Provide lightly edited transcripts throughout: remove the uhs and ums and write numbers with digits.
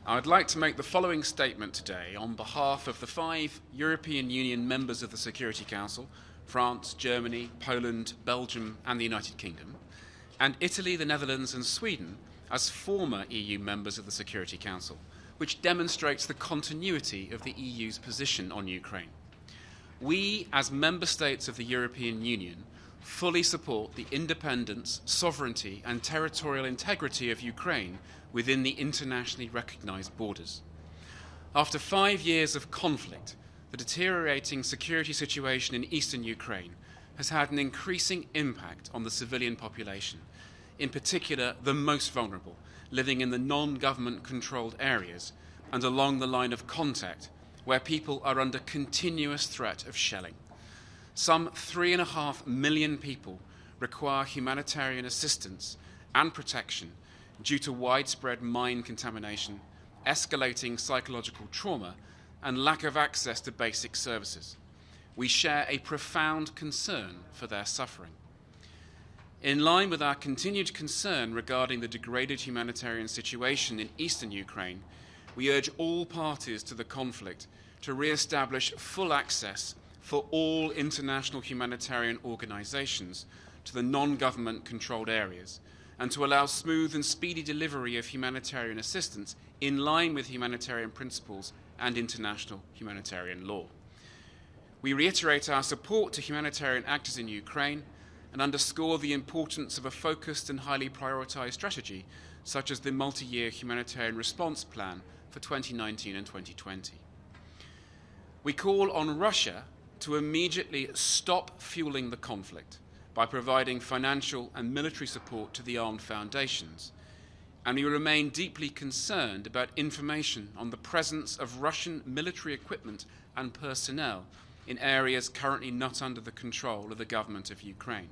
I'd like to make the following statement today on behalf of the 5 European Union members of the Security Council, France, Germany, Poland, Belgium and the United Kingdom, and Italy, the Netherlands and Sweden as former EU members of the Security Council, which demonstrates the continuity of the EU's position on Ukraine. We, as member states of the European Union, fully support the independence, sovereignty and territorial integrity of Ukraine within the internationally recognised borders. After 5 years of conflict, the deteriorating security situation in eastern Ukraine has had an increasing impact on the civilian population, in particular the most vulnerable, living in the non-government controlled areas and along the line of contact, where people are under continuous threat of shelling. Some 3.5 million people require humanitarian assistance and protection due to widespread mine contamination, escalating psychological trauma, and lack of access to basic services. We share a profound concern for their suffering. In line with our continued concern regarding the degraded humanitarian situation in eastern Ukraine, we urge all parties to the conflict to re-establish full access for all international humanitarian organisations to the non-government controlled areas, and to allow smooth and speedy delivery of humanitarian assistance in line with humanitarian principles and international humanitarian law. We reiterate our support to humanitarian actors in Ukraine and underscore the importance of a focused and highly prioritised strategy, such as the multi-year humanitarian response plan for 2019 and 2020. We call on Russia to immediately stop fueling the conflict by providing financial and military support to the armed foundations, and we remain deeply concerned about information on the presence of Russian military equipment and personnel in areas currently not under the control of the government of Ukraine.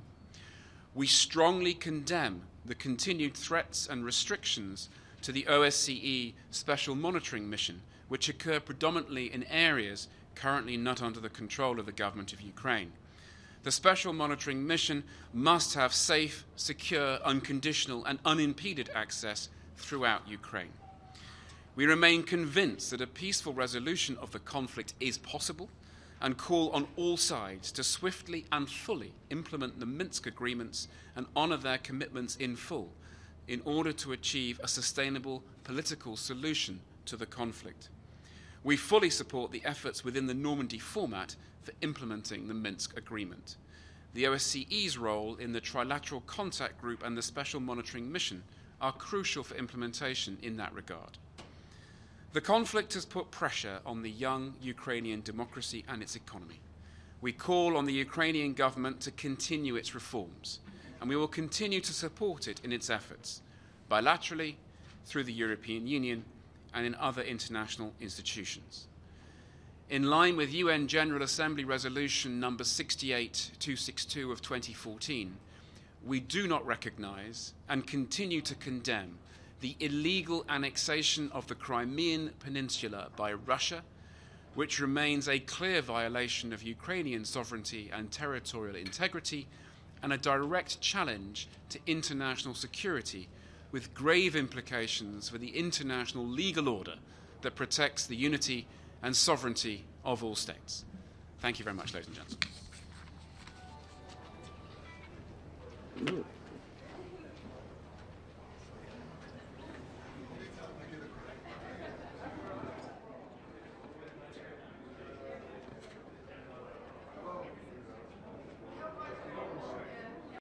We strongly condemn the continued threats and restrictions to the OSCE Special Monitoring Mission, which occur predominantly in areas currently not under the control of the government of Ukraine. The Special Monitoring Mission must have safe, secure, unconditional and unimpeded access throughout Ukraine. We remain convinced that a peaceful resolution of the conflict is possible and call on all sides to swiftly and fully implement the Minsk agreements and honour their commitments in full in order to achieve a sustainable political solution to the conflict. We fully support the efforts within the Normandy format for implementing the Minsk agreement. The OSCE's role in the Trilateral Contact Group and the Special Monitoring Mission are crucial for implementation in that regard. The conflict has put pressure on the young Ukrainian democracy and its economy. We call on the Ukrainian government to continue its reforms, and we will continue to support it in its efforts, bilaterally, through the European Union, and in other international institutions. In line with UN General Assembly Resolution number 68262 of 2014, we do not recognise and continue to condemn the illegal annexation of the Crimean Peninsula by Russia, which remains a clear violation of Ukrainian sovereignty and territorial integrity and a direct challenge to international security, with grave implications for the international legal order that protects the unity and sovereignty of all states. Thank you very much, ladies and gentlemen.